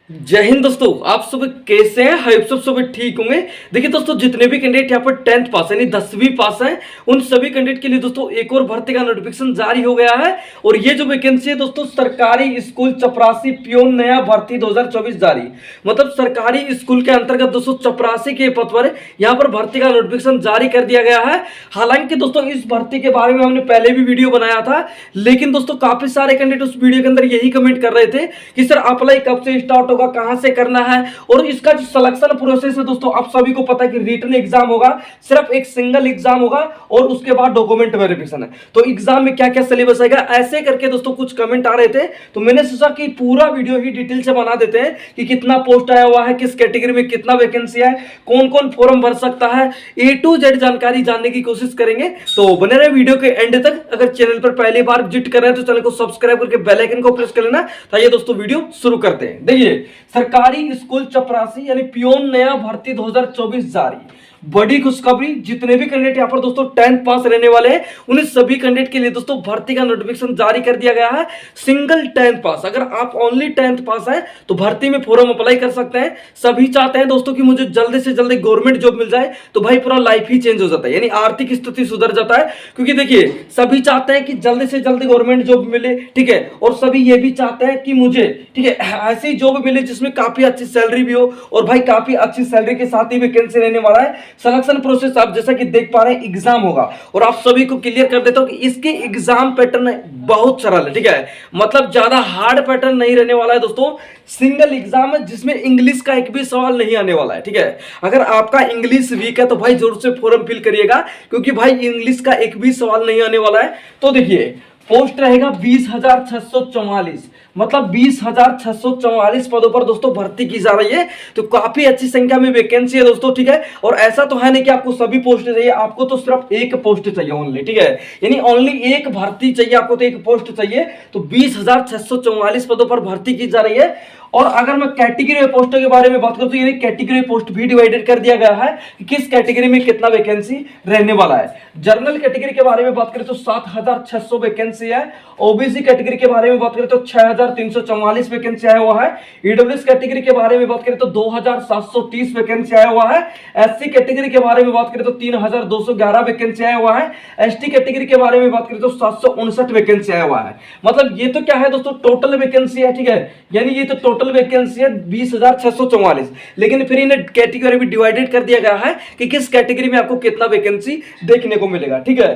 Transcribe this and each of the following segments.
जय हिंद दोस्तों, आप सब कैसे हैं? होप सब ठीक होंगे। देखिए दोस्तों, जितने भी कैंडिडेट यहाँ पर 10th पास यानी 10वीं पास हैं, उन सभी कैंडिडेट के लिए दोस्तों एक और भर्ती का नोटिफिकेशन जारी हो गया है। और ये जो वैकेंसी है दोस्तों, सरकारी स्कूल चपरासी पियोन नया भर्ती 2024 जारी। मतलब सरकारी स्कूल के अंतर्गत दोस्तों चपरासी के पद पर यहाँ पर भर्ती का नोटिफिकेशन जारी कर दिया गया है। हालांकि दोस्तों इस भर्ती के बारे में हमने पहले भी वीडियो बनाया था, लेकिन दोस्तों काफी सारे कैंडिडेट उस वीडियो के अंदर यही कमेंट कर रहे थे कि सर अप्लाई कब से स्टार्ट होगा, कहां से करना है। और इसका जो सिलेक्शन प्रोसेस है दोस्तों, आप सभी को पता है कि रिटन एग्जाम होगा, सिर्फ एक सिंगल एग्जाम होगा और उसके बाद डॉक्यूमेंट वेरिफिकेशन है। तो एग्जाम में क्या क्या सिलेबस आएगा, ऐसे करके दोस्तों कुछ कमेंट आ रहे थे, तो मैंने सोचा कि पूरा वीडियो ही डिटेल से बना देते हैं कि कितना पोस्ट आया हुआ है, किस कैटेगरी में कितना वैकेंसी है, कौन कौन फॉर्म भर सकता है, ए टू जेड जानकारी जानने की कोशिश करेंगे। तो बने रहे वीडियो के एंड तक। अगर चैनल पर पहली बार विजिट कर रहे हैं तो चैनल को सब्सक्राइब करके बेल आइकन को प्रेस कर लेना। तो ये दोस्तों वीडियो शुरू करते हैं। देखिए, सरकारी स्कूल चपरासी यानी पियोन नया भर्ती 2024 जारी। बड़ी खुशखबरी, जितने भी कैंडिडेट यहां पर दोस्तों 10th पास रहने वाले हैं, उन्हें सभी कैंडिडेट के लिए दोस्तों भर्ती का नोटिफिकेशन जारी कर दिया गया है। सिंगल 10th पास, अगर आप ओनली 10th पास है तो भर्ती में फॉर्म अप्लाई कर सकते हैं। सभी चाहते हैं दोस्तों कि मुझे जल्दी से जल्दी गवर्नमेंट जॉब मिल जाए, तो भाई पूरा लाइफ ही चेंज हो जाता है, यानी आर्थिक स्थिति सुधर जाता है। क्योंकि देखिए, सभी चाहते हैं कि जल्दी से जल्दी गवर्नमेंट जॉब मिले, ठीक है, और सभी ये भी चाहते हैं कि मुझे, ठीक है, ऐसी जॉब मिले जिसमें काफी अच्छी सैलरी भी हो, और भाई काफी अच्छी सैलरी के साथ ही वैकेंसी रहने वाला है। सिलेक्शन प्रोसेस आप जैसा कि देख पा रहे हैं, एग्जाम होगा। और आप सभी को क्लियर कर देता हूं कि इसके एग्जाम पैटर्न बहुत सरल है, ठीक है, मतलब ज्यादा हार्ड पैटर्न नहीं रहने वाला है दोस्तों। सिंगल एग्जाम है जिसमें इंग्लिश का एक भी सवाल नहीं आने वाला है, ठीक है। अगर आपका इंग्लिश वीक है तो भाई जरूर से फॉर्म फिल करिएगा, क्योंकि भाई इंग्लिश का एक भी सवाल नहीं आने वाला है। तो देखिए, पोस्ट रहेगा 20,644, मतलब 20,644 पदों पर दोस्तों भर्ती की जा रही है। तो काफी अच्छी संख्या में वैकेंसी है दोस्तों, ठीक है। और ऐसा तो है नहीं कि आपको सभी पोस्ट चाहिए, आपको तो सिर्फ एक पोस्ट चाहिए ओनली, ठीक है, यानी ओनली एक भर्ती चाहिए आपको, तो एक पोस्ट चाहिए। तो 20,644 पदों पर भर्ती की जा रही है। और अगर मैं कैटेगरी पोस्टों के बारे में बात करूं तो यानी कैटेगरी पोस्ट भी डिवाइडेड कर दिया गया है कि किस कैटेगरी में कितना वैकेंसी रहने वाला है। जनरल कैटेगरी के बारे में बात करें तो 7,600 वैकेंसी है। ओबीसी कैटेगरी के बारे में बात करें तो 6,344 वैकेंसी आया हुआ है। ईडब्ल्यूएस कैटेगरी के बारे में बात करें तो 2,730 वैकेंसी आया हुआ है। एससी कैटेगरी के बारे में बात करें तो 3,211 वैकेंसी आया हुआ है। एसटी कैटेगरी के बारे में बात करें तो 759 वैकेंसी आया हुआ है। मतलब ये तो क्या है दोस्तों, टोटल वैकेंसी है, ठीक है, यानी ये तो टोटल वैकेंसी है 20,644। लेकिन फिर इन्हें कैटेगरी में डिवाइडेड कर दिया गया है कि किस कैटेगरी में आपको कितना वैकेंसी देखने को मिलेगा, ठीक है।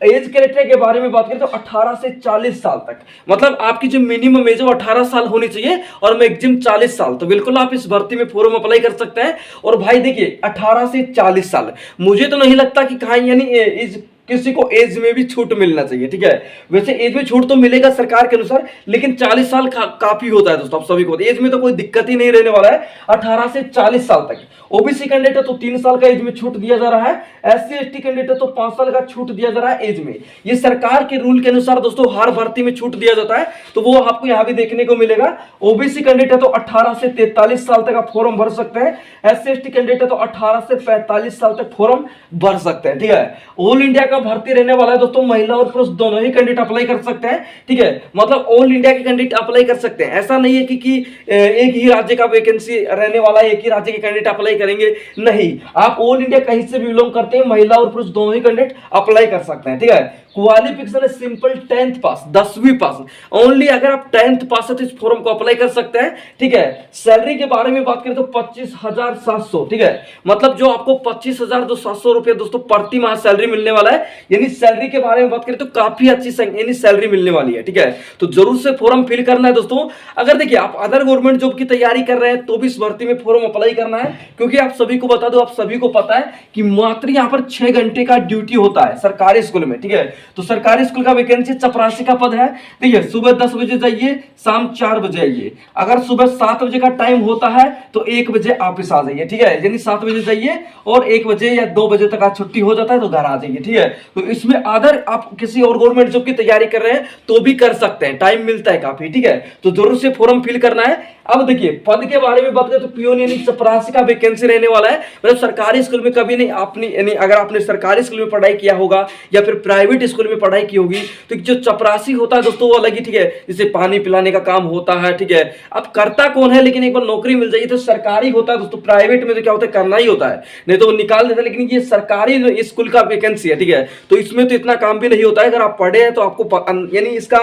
एज क्राइटेरिया के बारे में बात करें तो 18 से 40 साल तक, मतलब आपकी जो मिनिमम एज है वो 18 साल होनी चाहिए और मैक्सिमम 40 साल। तो बिल्कुल आप इस भर्ती में फॉर्म अप्लाई कर सकते हैं। और भाई देखिए, 18 से 40 साल, मुझे तो नहीं लगता कि कहां यानी एज किसी को एज में भी छूट मिलना चाहिए, ठीक है। वैसे एज में छूट तो मिलेगा सरकार के अनुसार, लेकिन 40 साल काफी होता है दोस्तों, आप सभी को एज में तो कोई दिक्कत ही नहीं रहने वाला है। 18 से 40 साल तक ओबीसी कैंडिडेट है तो 3 साल का एज में छूट दिया जा रहा है। एससी एसटी कैंडिडेट है तो 5 साल का छूट दिया जा रहा है एज में। ये सरकार के रूल के अनुसार दोस्तों हर भर्ती में छूट दिया जाता है, तो वो आपको यहां भी देखने को मिलेगा। ओबीसी कैंडिडेट है तो 18 से 43 साल तक आप फॉर्म भर सकते हैं। एससी एसटी कैंडिडेट है तो 18 से 45 साल तक फॉर्म भर सकते हैं, ठीक है। ऑल इंडिया का भर्ती रहने वाला है दोस्तों, महिला और पुरुष दोनों ही कैंडिडेट अप्लाई कर सकते हैं, ठीक है, मतलब ऑल इंडिया के कैंडिडेट अप्लाई कर सकते हैं। ऐसा नहीं है कि एक ही राज्य का वैकेंसी रहने वाला है, एक ही राज्य के कैंडिडेट अप्लाई करेंगे, नहीं, आप ऑल इंडिया कहीं से भी बिलोंग करते हैं, महिला और पुरुष दोनों ही कैंडिडेट अप्लाई कर सकते हैं, ठीक है। क्वालिफिकेशन है सिंपल 10th पास, 10वीं पास ओनली। अगर आप 10th पास है तो इस फॉर्म को अप्लाई कर सकते हैं, ठीक है। सैलरी के बारे में बात करें तो 25,700, ठीक है, मतलब जो आपको 25,700 रुपए दोस्तों प्रति माह सैलरी मिलने वाला है। यानी सैलरी के बारे में बात करें तो काफी अच्छी यानी सैलरी मिलने वाली है, ठीक है। तो जरूर से फॉर्म फिल करना है दोस्तों। अगर देखिए आप अदर गवर्नमेंट जॉब की तैयारी कर रहे हैं तो भी इस भर्ती में फॉर्म अप्लाई करना है, क्योंकि आप सभी को बता दो, आप सभी को पता है कि मात्र यहां पर 6 घंटे का ड्यूटी होता है सरकारी स्कूल में, ठीक है। तो सरकारी स्कूल का वैकेंसी चपरासी का पद है। देखिए, सुबह 10 बजे जाइए, शाम 4 बजे आइए। अगर सुबह 7 बजे का टाइम होता है तो 1 बजे ऑफिस आ जाइए, ठीक है, यानी 7 बजे जाइए और 1 बजे या 2 बजे तक आज छुट्टी हो जाता है तो घर आ जाइए, ठीक है। तो इसमें अदर आप किसी और गवर्नमेंट जॉब की तैयारी कर रहे हैं तो भी कर सकते हैं, टाइम मिलता है काफी, ठीक है। तो जरूर से फॉर्म फिल करना है। अब देखिए, पद के बारे में बात करें तो पियोन यानी चपरासी का वैकेंसी रहने वाला है। मतलब सरकारी स्कूल में कभी नहीं आपने, यानी अगर आपने सरकारी स्कूल में पढ़ाई किया होगा या फिर प्राइवेट स्कूल में पढ़ाई की होगी, तो जो चपरासी होता है दोस्तों वो अलग ही, ठीक है, जैसे पानी पिलाने का काम होता है, ठीक है। अब करता कौन है, लेकिन एक बार नौकरी मिल जाएगी तो सरकारी होता है दोस्तों। प्राइवेट में तो क्या होता है, करना ही होता है, नहीं तो वो निकाल देता है। लेकिन ये सरकारी स्कूल का वैकेंसी है, ठीक है, तो इसमें तो इतना काम भी नहीं होता है। अगर आप पढ़े हैं तो आपको यानी इसका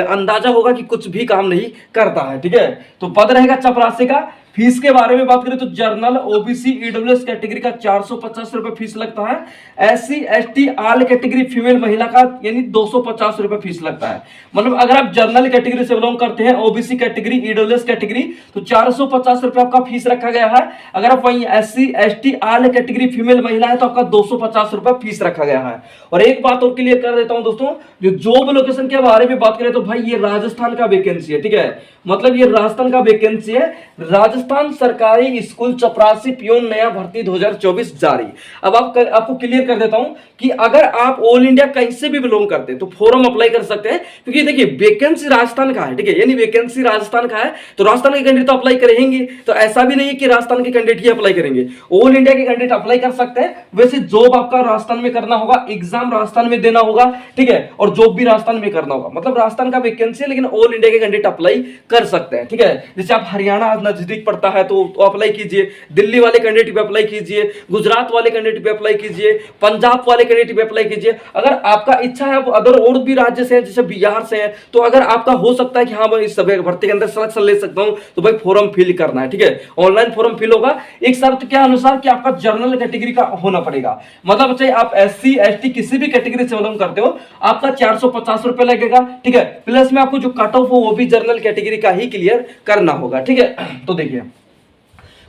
अंदाजा होगा कि कुछ भी काम नहीं करता है, ठीक है। तो पद रहेगा चपरासी का। फीस के बारे में बात करें तो जर्नल, ओबीसी, ईडब्ल्यूएस कैटेगरी का 450 रुपए फीस लगता है। SC ST all category female महिला का यानी 250 रुपए फीस लगता है। मतलब अगर आप जर्नल कैटेगरी से बिलोंग करते हैं, ओबीसी कैटेगरी, ईडब्ल्यूएस कैटेगरी, तो 450 रुपए आपका फीस रखा गया है। अगर आप वहीं SC ST all category female महिला है तो आपका 250 रुपए फीस रखा गया है। और एक बात और क्लियर कर देता हूं दोस्तों, जो जॉब लोकेशन के बारे में बात करें तो भाई ये राजस्थान का वैकेंसी है, ठीक है, मतलब ये राजस्थान का वैकेंसी है। राजस्थान सरकारी स्कूल चपरासी पियोन नया भर्ती 2024 जारी। अब आपको क्लियर कर देता हूं कि अगर आप ऑल इंडिया कहीं से भी बिलोंग करते हैं तो फॉर्म अप्लाई कर सकते हैं, क्योंकि देखिए वैकेंसी राजस्थान का है, ठीक है, यानी वैकेंसी राजस्थान का है तो राजस्थान के कैंडिडेट तो अप्लाई करेंगे। तो ऐसा भी नहीं है कि राजस्थान के कैंडिडेट ही अप्लाई करेंगे, ऑल इंडिया के कैंडिडेट अप्लाई कर सकते हैं। वैसे जॉब आपका राजस्थान में करना होगा, एग्जाम राजस्थान में देना होगा, ठीक है, और जॉब भी राजस्थान में करना होगा। मतलब राजस्थान का वैकेंसी है लेकिन ऑल इंडिया के कैंडिडेट अप्लाई कर सकते हैं, ठीक है। जैसे आप हरियाणा नजदीक पड़ता है तो अप्लाई कीजिए, दिल्ली वाले कैंडिडेट भी अप्लाई कीजिए, गुजरात वाले कैंडिडेट भी अप्लाई कीजिए, पंजाब वाले कैंडिडेट भी अप्लाई कीजिए। अगर आपका इच्छा है अदर और भी राज्य से है, जैसे बिहार से है, तो अगर आपका हो सकता है कि हाँ मैं इस भर्ती के अंदर सिलेक्शन ले सकता हूं, तो भाई फॉर्म फिल करना है, ठीक है, ऑनलाइन फॉर्म फिल होगा। एक शर्त के अनुसार कि आपका जर्नल कैटेगरी का होना पड़ेगा, मतलब चाहे आप एससी एसटी किसी भी कैटेगरी से बिलोंग करते हो, आपका 450 रुपए लगेगा, ठीक है। प्लस में आपको जो कट ऑफ हो वो भी जर्नल कैटेगरी का ही क्लियर करना होगा, ठीक है। तो देखिए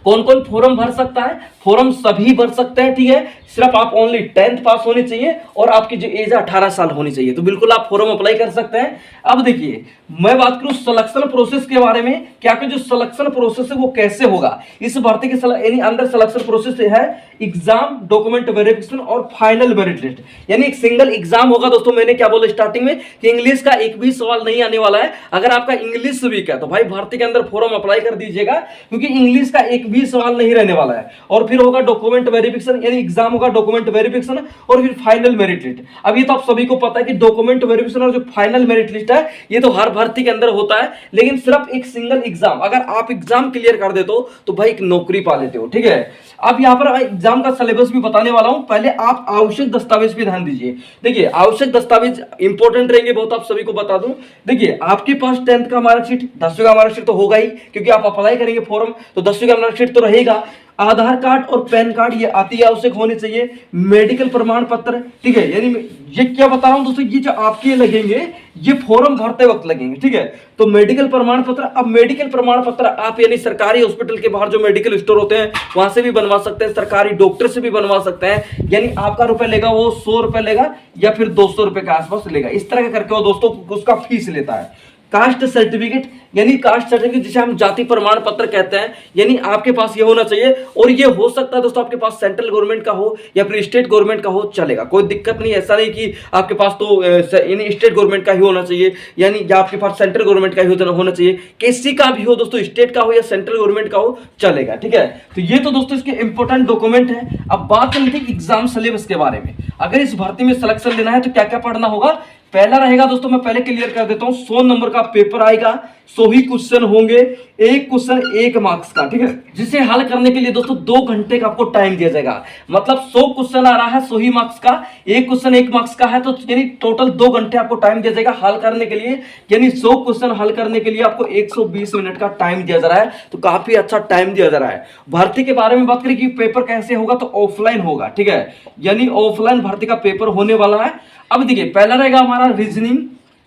कौन कौन फॉर्म भर सकता है, फॉर्म सभी भर सकते हैं, ठीक है। सिर्फ आप ओनली 10th पास होनी चाहिए और आपकी जो एज है 18 साल होनी चाहिए, तो बिल्कुल आप फॉर्म अप्लाई कर सकते हैं। अब देखिए मैं बात करूं सिलेक्शन प्रोसेस के बारे में कि आपका जो सिलेक्शन प्रोसेस है वो कैसे होगा। इस भर्ती के अंदर सिलेक्शन प्रोसेस है एग्जाम, डॉक्यूमेंट वेरिफिकेशन और फाइनल मेरिट लिस्ट, यानी एक सिंगल एग्जाम होगा दोस्तों। मैंने क्या बोला स्टार्टिंग में कि इंग्लिश का एक भी सवाल नहीं आने वाला है। अगर आपका इंग्लिश वीक है तो भाई भर्ती के अंदर फॉर्म अप्लाई कर दीजिएगा, क्योंकि इंग्लिश का एक भी सवाल नहीं रहने वाला है। और फिर होगा डॉक्यूमेंट वेरिफिकेशन, यानी एग्जाम होगा, डॉक्यूमेंट वेरिफिकेशन और फिर फाइनल मेरिट लिस्ट। अब ये तो आप सभी को पता है कि डॉक्यूमेंट वेरिफिकेशन और जो फाइनल मेरिट लिस्ट है ये तो हर भर्ती के अंदर होता है, लेकिन सिर्फ एक सिंगल एग्जाम, अगर आप एग्जाम क्लियर कर देते हो तो भाई एक नौकरी पा लेते हो, ठीक है। अब यहां पर एग्जाम का सिलेबस भी बताने वाला हूं, पहले आप आवश्यक दस्तावेज पे ध्यान दीजिए। देखिए आवश्यक दस्तावेज इंपॉर्टेंट रहेंगे बहुत, आप सभी को बता दूं। देखिए आपके पास 10th का मार्कशीट, 10वीं का मार्कशीट तो होगा ही, क्योंकि आप अप्लाई करेंगे फॉर्म, तो 10वीं का मार्कशीट तो रहेगा। आधार कार्ड और पैन कार्ड ये अति आवश्यक होने चाहिए। मेडिकल प्रमाण पत्र, ठीक है, यानी ये क्या बता रहा हूं दोस्तों, ये जो आपके लगेंगे ये फॉर्म भरते वक्त लगेंगे, ठीक है। तो मेडिकल प्रमाण पत्र, अब मेडिकल प्रमाण पत्र आप यानी सरकारी हॉस्पिटल के बाहर जो मेडिकल स्टोर होते हैं वहां से भी बनवा सकते हैं, सरकारी डॉक्टर से भी बनवा सकते हैं। यानी आपका रुपए लेगा वो 100 रुपए लेगा या फिर 200 रुपए के आसपास लेगा, इस तरह का करके वो दोस्तों उसका फीस लेता है। कास्ट सर्टिफिकेट, यानी कास्ट सर्टिफिकेट जिसे हम जाति प्रमाण पत्र कहते हैं, यानी आपके पास ये होना चाहिए। और ये हो सकता है दोस्तों आपके पास सेंट्रल गवर्नमेंट का हो या फिर स्टेट गवर्नमेंट का हो, चलेगा, कोई दिक्कत नहीं। ऐसा नहीं कि आपके पास तो यानी स्टेट गवर्नमेंट का ही होना चाहिए, यानी या आपके पास सेंट्रल गवर्नमेंट का ही होना चाहिए, किसी का भी हो दोस्तों, स्टेट का हो या सेंट्रल गवर्नमेंट का हो, चलेगा, ठीक है। तो ये तो दोस्तों इसके इंपॉर्टेंट डॉक्यूमेंट है। अब बात कर लेते हैं एग्जाम सिलेबस के बारे में। अगर इस भर्ती में सिलेक्शन लेना है तो क्या क्या पढ़ना होगा। पहला रहेगा दोस्तों, मैं पहले क्लियर कर देता हूं, 100 नंबर का पेपर आएगा, 100 ही क्वेश्चन होंगे, एक क्वेश्चन 1 मार्क्स का, ठीक है, जिसे हल करने के लिए दोस्तों 2 घंटे का आपको टाइम दिया जाएगा। मतलब 100 क्वेश्चन आ रहा है 100 ही मार्क्स का, एक क्वेश्चन 1 मार्क्स का है, तो यानी टोटल 2 घंटे आपको टाइम दिया जाएगा हल करने के लिए। यानी 100 क्वेश्चन हल करने के लिए आपको 120 मिनट का टाइम दिया जा रहा है, तो काफी अच्छा टाइम दिया जा रहा है। भर्ती के बारे में बात करें कि पेपर कैसे होगा, तो ऑफलाइन होगा, ठीक है, यानी ऑफलाइन भर्ती का पेपर होने वाला है। अब देखिए पहला रहेगा हमारा रीजनिंग,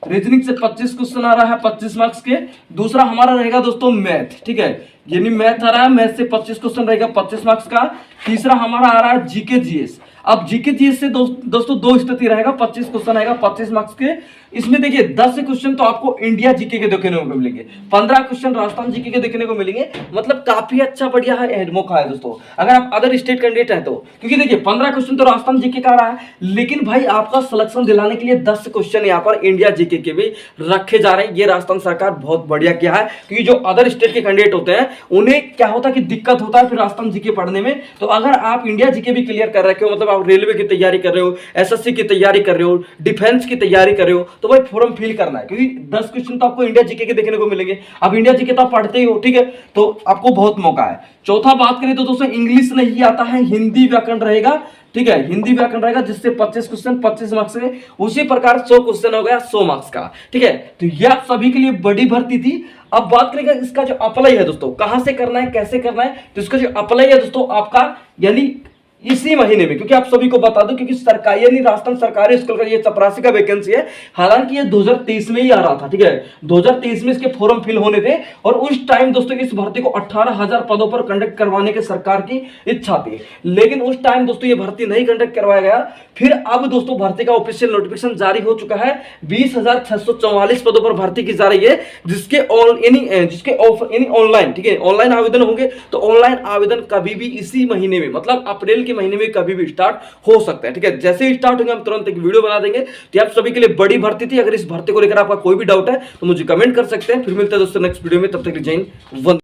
रीजनिंग से 25 क्वेश्चन आ रहा है 25 मार्क्स के। दूसरा हमारा रहेगा दोस्तों मैथ, ठीक है, यानी मैथ आ रहा है, मैथ से 25 क्वेश्चन रहेगा 25 मार्क्स का। तीसरा हमारा आ रहा है जीके जीएस। अब जीके जीएस से दोस्तों 2 स्थिति रहेगा, 25 क्वेश्चन आएगा 25 मार्क्स के। इसमें देखिए 10 क्वेश्चन तो आपको इंडिया जीके के देखने को मिलेंगे, 15 क्वेश्चन राजस्थान जीके के देखने को मिलेंगे। मतलब काफी अच्छा बढ़िया है, मौका है दोस्तों अगर आप अदर स्टेट कैंडिडेट है तो। क्योंकि देखिए 15 क्वेश्चन तो राजस्थान जीके का आ रहा है, लेकिन भाई आपका सिलेक्शन दिलाने के लिए 10 क्वेश्चन यहाँ पर इंडिया जीके के भी रखे जा रहे हैं। ये राजस्थान सरकार बहुत बढ़िया किया है, क्योंकि जो अदर स्टेट के कैंडिडेट होते हैं उन्हें क्या होता है कि दिक्कत होता है फिर राजस्थान जीके पढ़ने में। तो अगर आप इंडिया जीके भी क्लियर कर रखे हो, मतलब आप रेलवे की तैयारी कर रहे हो, एसएससी की तैयारी कर रहे हो, डिफेंस की तैयारी कर रहे हो, तो भाई फॉर्म फिल करना है, क्योंकि 10 क्वेश्चन तो आपको इंडिया जीके के देखने को मिलेंगे। अब इंडिया जीके तो आप पढ़ते ही हो, ठीक है, तो आपको बहुत मौका है। चौथा बात करें तो दोस्तों इंग्लिश नहीं आता है, हिंदी व्याकरण रहेगा, ठीक है, हिंदी व्याकरण रहेगा, जिससे 25 क्वेश्चन 25 मार्क्स में, उसी प्रकार 100 क्वेश्चन हो गया 100 मार्क्स का, ठीक है। तो यह आप सभी के लिए बड़ी भर्ती थी। अब बात करेंगे इसका जो अप्लाई है दोस्तों, कहां से करना है, कैसे करना है, तो इसका जो अप्लाई है दोस्तों आपका यानी इसी महीने में, क्योंकि आप सभी को बता दो, क्योंकि सरकारी यानी राजस्थान सरकारी स्कूल का ये चपरासी का वैकेंसी है। हालांकि ये 2023 में ही आ रहा था, ठीक है, 2023 में इसके फॉर्म फिल होने थे, और उस टाइम दोस्तों इस भर्ती को 18,000 पदों पर कंडक्ट करवाने की सरकार की इच्छा थी, लेकिन उस टाइम दोस्तों ये भर्ती नहीं कंडक्ट करवाया गया। फिर अब दोस्तों भर्ती का ऑफिशियल नोटिफिकेशन जारी हो चुका है, 20,644 पदों पर भर्ती की जा रही है, जिसके ऑनलाइन, ठीक है, ऑनलाइन आवेदन होंगे। तो ऑनलाइन आवेदन कभी भी इसी महीने में, मतलब अप्रैल के महीने में कभी भी स्टार्ट हो सकता है, ठीक है। जैसे ही स्टार्ट होंगे हम तुरंत एक वीडियो बना देंगे। तो आप सभी के लिए बड़ी भर्ती थी। अगर इस भर्ती को लेकर आपका कोई भी डाउट है तो मुझे कमेंट कर सकते हैं। फिर मिलते हैं दोस्तों नेक्स्ट वीडियो में, तब तक जय हिंद, वंदे।